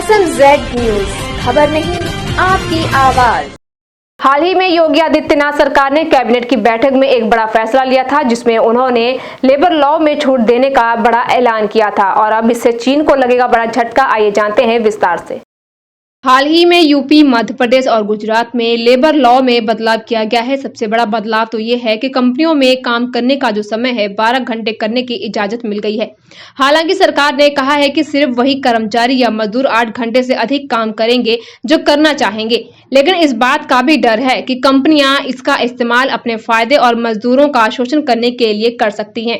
दरअसल Z news खबर नहीं, आपकी आवाज। हाल ही में योगी आदित्यनाथ सरकार ने कैबिनेट की बैठक में एक बड़ा फैसला लिया था, जिसमें उन्होंने लेबर लॉ में छूट देने का बड़ा ऐलान किया था और अब इससे चीन को लगेगा बड़ा झटका। आइए जानते हैं विस्तार से। हाल ही में यूपी, मध्य प्रदेश और गुजरात में लेबर लॉ में बदलाव किया गया है। सबसे बड़ा बदलाव तो ये है कि कंपनियों में काम करने का जो समय है 12 घंटे करने की इजाजत मिल गई है। हालांकि सरकार ने कहा है कि सिर्फ वही कर्मचारी या मजदूर 8 घंटे से अधिक काम करेंगे जो करना चाहेंगे, लेकिन इस बात का भी डर है कि कंपनियां इसका इस्तेमाल अपने फायदे और मजदूरों का शोषण करने के लिए कर सकती हैं।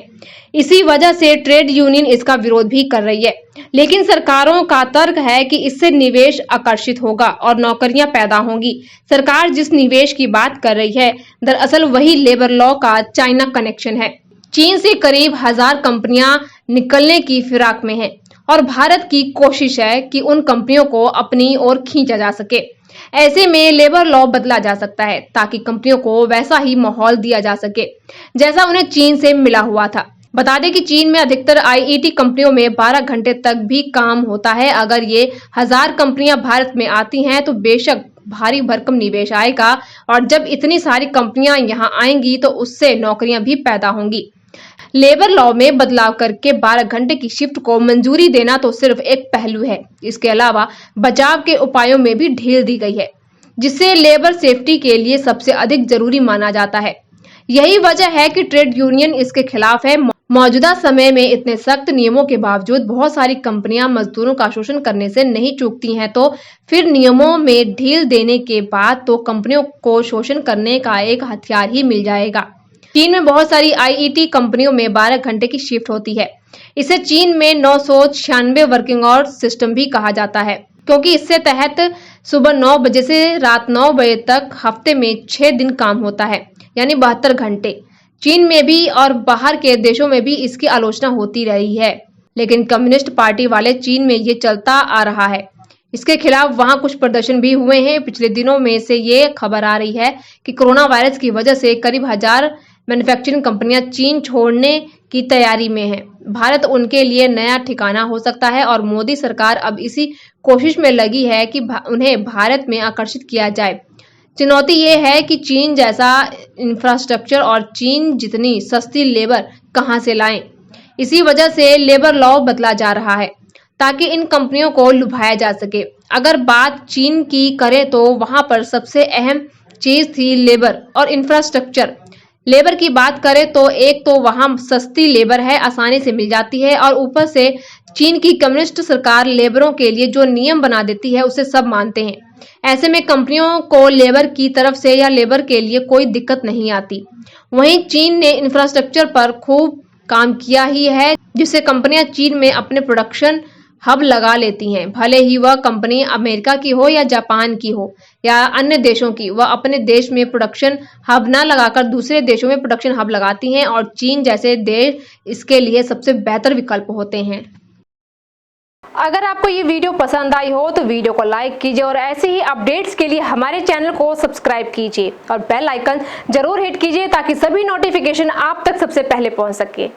इसी वजह से ट्रेड यूनियन इसका विरोध भी कर रही है, लेकिन सरकारों का तर्क है कि इससे निवेश आकर्षित होगा और नौकरियां पैदा होंगी। सरकार जिस निवेश की बात कर रही है, दरअसल वही लेबर लॉ का चाइना कनेक्शन है। चीन से करीब 1000 कंपनियां निकलने की फिराक में हैं और भारत की कोशिश है कि उन कंपनियों को अपनी ओर खींचा जा सके। ऐसे में लेबर लॉ बदला जा सकता है ताकि कंपनियों को वैसा ही माहौल दिया जा सके जैसा उन्हें चीन से मिला हुआ था। बता दें कि चीन में अधिकतर आईईटी कंपनियों में 12 घंटे तक भी काम होता है। अगर ये 1000 कंपनियां भारत में आती हैं तो बेशक भारी भरकम निवेश आएगा और जब इतनी सारी कंपनियां यहां आएंगी तो उससे नौकरियां भी पैदा होंगी। लेबर लॉ में बदलाव करके 12 घंटे की शिफ्ट को मंजूरी देना तो सिर्फ एक पहलू है। इसके अलावा बचाव के उपायों में भी ढील दी गई है, जिसे लेबर सेफ्टी के लिए सबसे अधिक जरूरी माना जाता है। यही वजह है कि ट्रेड यूनियन इसके खिलाफ है। मौजूदा समय में इतने सख्त नियमों के बावजूद बहुत सारी कंपनियां मजदूरों का शोषण करने से नहीं चूकती हैं, तो फिर नियमों में ढील देने के बाद तो कंपनियों को शोषण करने का एक हथियार ही मिल जाएगा। चीन में बहुत सारी आईईटी कंपनियों में 12 घंटे की शिफ्ट होती है। इसे चीन में 996 वर्किंग आवर्स सिस्टम भी कहा जाता है, क्योंकि इससे तहत सुबह 9 बजे से रात 9 बजे तक हफ्ते में 6 दिन काम होता है, यानी 72 घंटे। चीन में भी और बाहर के देशों में भी इसकी आलोचना होती रही है, लेकिन कम्युनिस्ट पार्टी वाले चीन में ये चलता आ रहा है। इसके खिलाफ वहां कुछ प्रदर्शन भी हुए हैं। पिछले दिनों में से ये खबर आ रही है कि कोरोना वायरस की वजह से करीब 1000 मैन्युफैक्चरिंग कंपनियां चीन छोड़ने की तैयारी में हैं। भारत उनके लिए नया ठिकाना हो सकता है और मोदी सरकार अब इसी कोशिश में लगी है कि उन्हें भारत में आकर्षित किया जाए। चुनौती ये है कि चीन जैसा इंफ्रास्ट्रक्चर और चीन जितनी सस्ती लेबर कहां से लाएं। इसी वजह से लेबर लॉ बदला जा रहा है ताकि इन कंपनियों को लुभाया जा सके। अगर बात चीन की करें तो वहां पर सबसे अहम चीज थी लेबर और इंफ्रास्ट्रक्चर। लेबर की बात करें तो एक तो वहां सस्ती लेबर है, आसानी से मिल जाती है, और ऊपर से चीन की कम्युनिस्ट सरकार लेबरों के लिए जो नियम बना देती है उसे सब मानते हैं। ऐसे में कंपनियों को लेबर की तरफ से या लेबर के लिए कोई दिक्कत नहीं आती। वहीं चीन ने इंफ्रास्ट्रक्चर पर खूब काम किया ही है, जिससे कंपनियां चीन में अपने प्रोडक्शन हब लगा लेती हैं। भले ही वह कंपनी अमेरिका की हो या जापान की हो या अन्य देशों की, वह अपने देश में प्रोडक्शन हब न लगाकर दूसरे देशों में प्रोडक्शन हब लगाती हैं और चीन जैसे देश इसके लिए सबसे बेहतर विकल्प होते हैं। अगर आपको ये वीडियो पसंद आई हो तो वीडियो को लाइक कीजिए और ऐसे ही अपडेट्स के लिए हमारे चैनल को सब्सक्राइब कीजिए और बेल आइकन जरूर हिट कीजिए ताकि सभी नोटिफिकेशन आप तक सबसे पहले पहुंच सके।